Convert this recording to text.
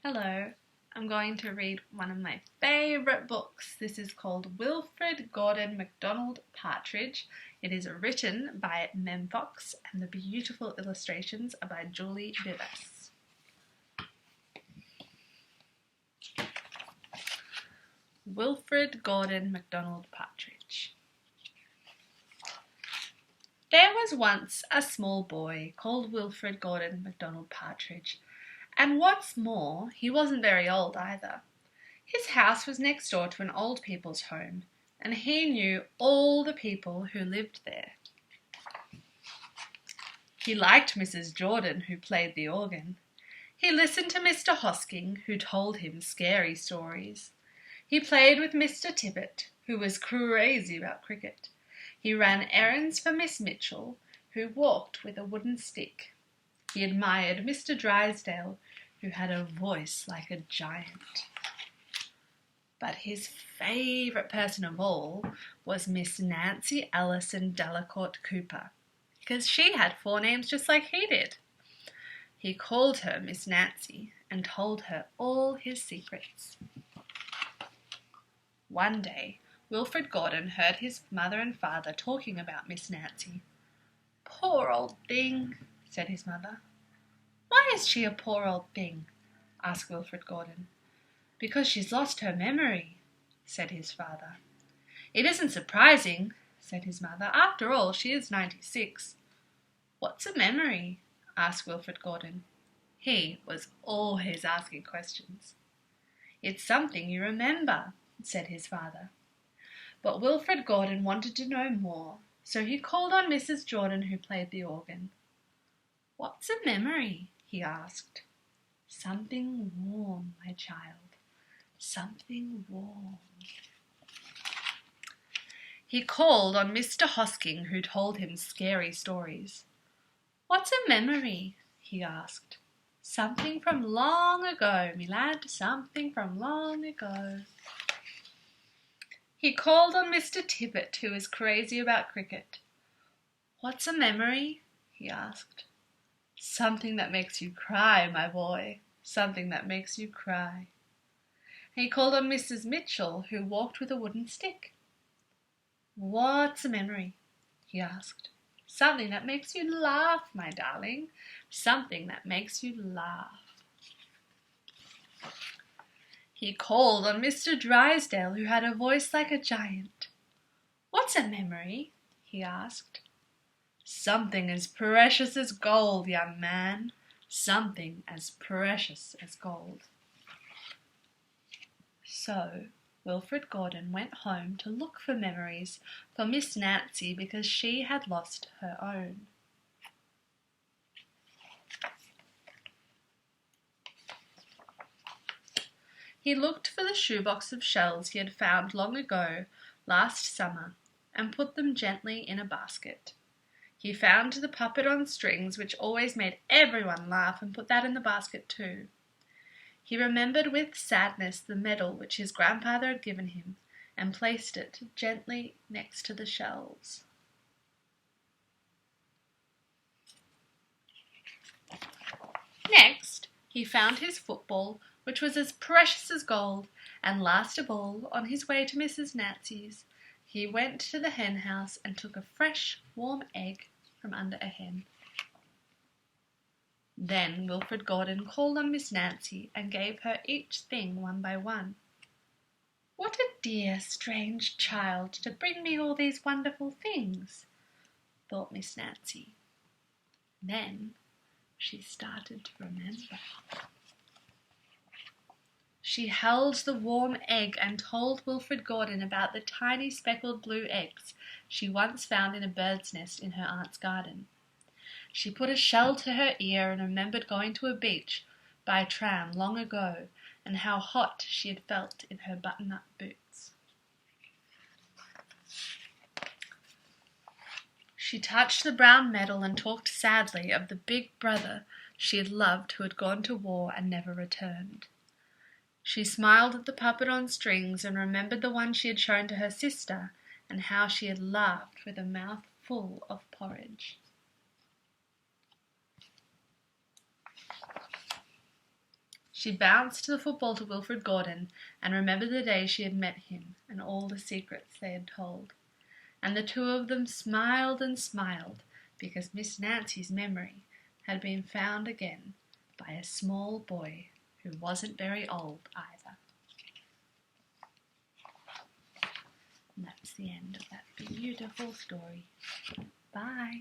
Hello, I'm going to read one of my favourite books. This is called Wilfred McDonald Partridge. It is written by Mem Fox and the beautiful illustrations are by Julie Bibas. Wilfred McDonald Partridge. There was once a small boy called Wilfred McDonald Partridge. And what's more, he wasn't very old either. His house was next door to an old people's home, and he knew all the people who lived there. He liked Mrs. Jordan, who played the organ. He listened to Mr. Hosking, who told him scary stories. He played with Mr. Tippet, who was crazy about cricket. He ran errands for Miss Mitchell, who walked with a wooden stick. He admired Mr. Drysdale, who had a voice like a giant. But his favourite person of all was Miss Nancy Allison Delacourt Cooper, because she had 4 names just like he did. He called her Miss Nancy and told her all his secrets. One day, Wilfred Gordon heard his mother and father talking about Miss Nancy. "Poor old thing," said his mother. "Why is she a poor old thing?" asked Wilfred Gordon. "Because she's lost her memory," said his father. "It isn't surprising," said his mother. "After all, she is 96. "What's a memory?" asked Wilfred Gordon. He was always asking questions. "It's something you remember," said his father. But Wilfred Gordon wanted to know more, so he called on Mrs. Jordan, who played the organ. "What's a memory?" he asked. "Something warm, my child, something warm." He called on Mr. Hosking, who told him scary stories. "What's a memory?" he asked. "Something from long ago, me lad, something from long ago." He called on Mr. Tippet, who was crazy about cricket. "What's a memory?" he asked. "Something that makes you cry, my boy, something that makes you cry." And he called on Mrs. Mitchell, who walked with a wooden stick. "What's a memory?" he asked. "Something that makes you laugh, my darling, something that makes you laugh." He called on Mr. Drysdale, who had a voice like a giant. "What's a memory?" he asked. "Something as precious as gold, young man, something as precious as gold." So Wilfred Gordon went home to look for memories for Miss Nancy because she had lost her own. He looked for the shoebox of shells he had found long ago, last summer, and put them gently in a basket. He found the puppet on strings, which always made everyone laugh, and put that in the basket too. He remembered with sadness the medal which his grandfather had given him, and placed it gently next to the shells. Next, he found his football, which was as precious as gold, and last of all, on his way to Mrs. Nancy's, he went to the hen house and took a fresh, warm egg from under a hen. Then Wilfred Gordon called on Miss Nancy and gave her each thing one by one. "What a dear, strange child to bring me all these wonderful things," thought Miss Nancy. Then she started to remember. She held the warm egg and told Wilfred Gordon about the tiny speckled blue eggs she once found in a bird's nest in her aunt's garden. She put a shell to her ear and remembered going to a beach by tram long ago and how hot she had felt in her button-up boots. She touched the brown medal and talked sadly of the big brother she had loved who had gone to war and never returned. She smiled at the puppet on strings and remembered the one she had shown to her sister and how she had laughed with a mouth full of porridge. She bounced the football to Wilfred Gordon and remembered the day she had met him and all the secrets they had told. And the two of them smiled and smiled because Miss Nancy's memory had been found again by a small boy who wasn't very old either. And that's the end of that beautiful story. Bye.